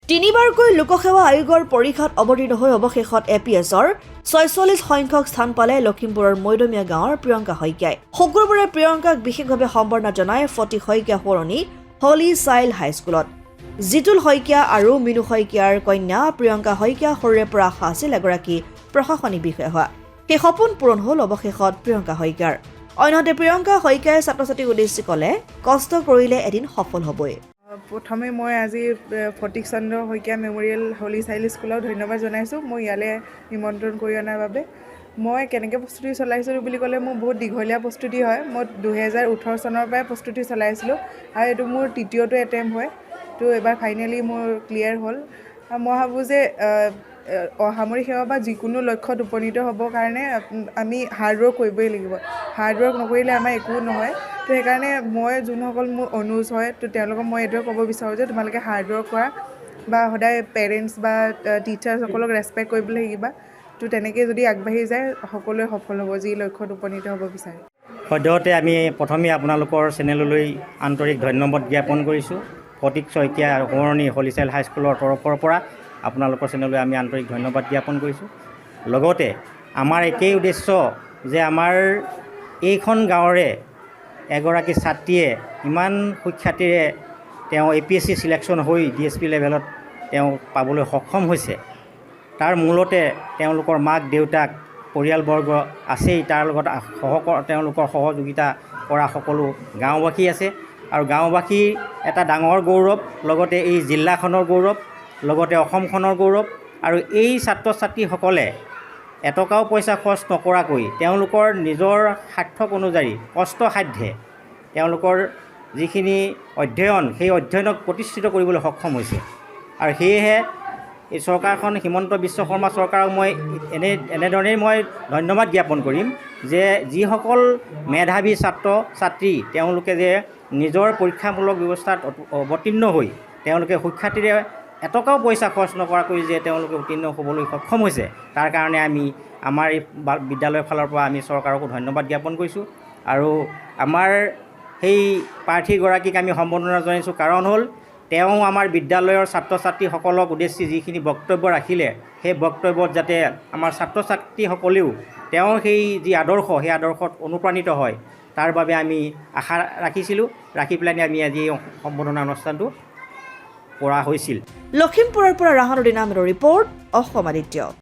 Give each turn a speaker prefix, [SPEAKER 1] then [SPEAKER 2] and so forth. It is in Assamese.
[SPEAKER 1] তিনিবাৰকৈ লোকসেৱা আয়োগৰ পৰীক্ষাত অৱতীৰ্ণ হৈ অৱশেষত এপিএছৰ ৪৬ সংখ্যক স্থান পালে লখিমপুৰৰ মৈদমীয়া গাঁৱৰ প্ৰিয়ংকা শইকীয়াই। শুকুৰবাৰে প্ৰিয়ংকাক বিশেষভাৱে সম্বৰ্ধনা জনায় ফটিক শইকীয়া সৰণী হলি চাইল্ড হাইস্কুলত। জিতুল শইকীয়া আৰু মিনু শইকীয়াৰ কন্যা প্ৰিয়ংকা শইকীয়া সৰুৰে পৰা আশা আছিল এগৰাকী প্ৰশাসনিক বিষয়া হোৱা। সেই সপোন পূৰণ হ'ল অৱশেষত প্ৰিয়ংকা শইকীয়াৰ। অন্যহাতে প্ৰিয়ংকা শইকীয়াই ছাত্ৰ ছাত্ৰীক উদ্দেশ্যি ক'লে, কষ্ট কৰিলে এদিন সফল হ'বই।
[SPEAKER 2] প্ৰথমে মই আজি ফটিক চন্দ্ৰ শইকীয়া মেমৰিয়েল হলি চাইল্ড স্কুলক ধন্যবাদ জনাইছোঁ মই ইয়ালৈ নিমন্ত্ৰণ কৰি অনাৰ বাবে। মই কেনেকৈ প্ৰস্তুতি চলাইছিলোঁ বুলি ক'লে মোৰ বহুত দীঘলীয়া প্ৰস্তুতি হয়। মই 2018 চনৰ পৰাই প্ৰস্তুতি চলাইছিলোঁ আৰু এইটো মোৰ তৃতীয়টো এটেম্প হয়। তো এবাৰ ফাইনেলি মোৰ ক্লিয়াৰ হ'ল। মই ভাবোঁ যে অসামৰিক সেৱা বা যিকোনো লক্ষ্যত উপনীত হ'বৰ কাৰণে আমি হাৰ্ডৱৰ্ক কৰিবই লাগিব। হাৰ্ডৱৰ্ক নকৰিলে আমাৰ একো নহয়। তো সেইকাৰণে মই যোনসকল মোৰ অনুজ হয় তো তেওঁলোকক মই এইটোৱে ক'ব বিচাৰোঁ যে তোমালোকে হাৰ্ডৱৰ্ক কৰা বা সদায় পেৰেণ্টছ বা টিচাৰ্ছসকলক ৰেচপেক্ট কৰিবলৈ শিকিবা। তো তেনেকৈ যদি আগবাঢ়ি যায় সকলোৱে সফল হ'ব যি লক্ষ্যত উপনীত হ'ব বিচাৰে।
[SPEAKER 3] সদ্যহতে আমি প্ৰথমে আপোনালোকৰ চেনেললৈ আন্তৰিক ধন্যবাদ জ্ঞাপন কৰিছোঁ। ফটিক শইকীয়া সৰণী হলি চাইল্ড হাইস্কুলৰ তৰফৰ পৰা আপোনালোকৰ চেনেললৈ আমি আন্তৰিক ধন্যবাদ জ্ঞাপন কৰিছোঁ। লগতে আমাৰ একেই উদ্দেশ্য যে আমাৰ এইখন গাঁৱৰে এগৰাকী ছাত্ৰীয়ে ইমান সুখ্যাতিৰে তেওঁ APSC ছিলেকশ্যন হৈ DSP লেভেলত তেওঁ পাবলৈ সক্ষম হৈছে। তাৰ মূলতে তেওঁলোকৰ মাক দেউতাক পৰিয়ালবৰ্গ আছেই, তাৰ লগত তেওঁলোকৰ সহযোগিতা কৰা সকলো গাঁওবাসী আছে আৰু গাঁওবাসীৰ এটা ডাঙৰ গৌৰৱ, লগতে এই জিলাখনৰ গৌৰৱ, লগতে অসমখনৰ গৌৰৱ। আৰু এই ছাত্ৰ ছাত্ৰীসকলে এটকাও পইচা খৰচ নকৰাকৈ তেওঁলোকৰ নিজৰ সাৰ্থক অনুযায়ী কষ্টসাধ্যে তেওঁলোকৰ যিখিনি অধ্যয়ন সেই অধ্যয়নক প্ৰতিষ্ঠিত কৰিবলৈ সক্ষম হৈছে। আৰু সেয়েহে এই চৰকাৰখন হিমন্ত বিশ্ব শৰ্মা চৰকাৰক মই এনেধৰণেই মই ধন্যবাদ জ্ঞাপন কৰিম যে যিসকল মেধাৱী ছাত্ৰ ছাত্ৰী তেওঁলোকে যে নিজৰ পৰীক্ষামূলক ব্যৱস্থাত অৱতীৰ্ণ হৈ তেওঁলোকে সুখ্যাতিৰে এটকাও পইচা খৰচ নকৰাকৈ যে তেওঁলোকে উত্তীৰ্ণ হ'বলৈ সক্ষম হৈছে, তাৰ কাৰণে আমি আমাৰ এই বিদ্যালয়ৰ ফালৰ পৰা আমি চৰকাৰকো ধন্যবাদ জ্ঞাপন কৰিছোঁ। আৰু আমাৰ সেই প্ৰাৰ্থীগৰাকীক আমি সম্বৰ্ধনা জনাইছোঁ। কাৰণ হ'ল তেওঁ আমাৰ বিদ্যালয়ৰ ছাত্ৰ ছাত্ৰীসকলক উদ্দেশ্যি যিখিনি বক্তব্য ৰাখিলে সেই বক্তব্যত যাতে আমাৰ ছাত্ৰ ছাত্ৰীসকলেও তেওঁৰ সেই যি আদৰ্শ সেই আদৰ্শত অনুপ্ৰাণিত হয় তাৰ বাবে আমি আশা ৰাখিছিলোঁ। ৰাখি পেলাই আমি আজি সম্বৰ্ধনা অনুষ্ঠানটো কৰা হৈছিল।
[SPEAKER 1] লখিমপুৰৰ পৰা ৰাহানুদ্দিন আহমেদৰ ৰিপৰ্ট, অসম আদিত্য।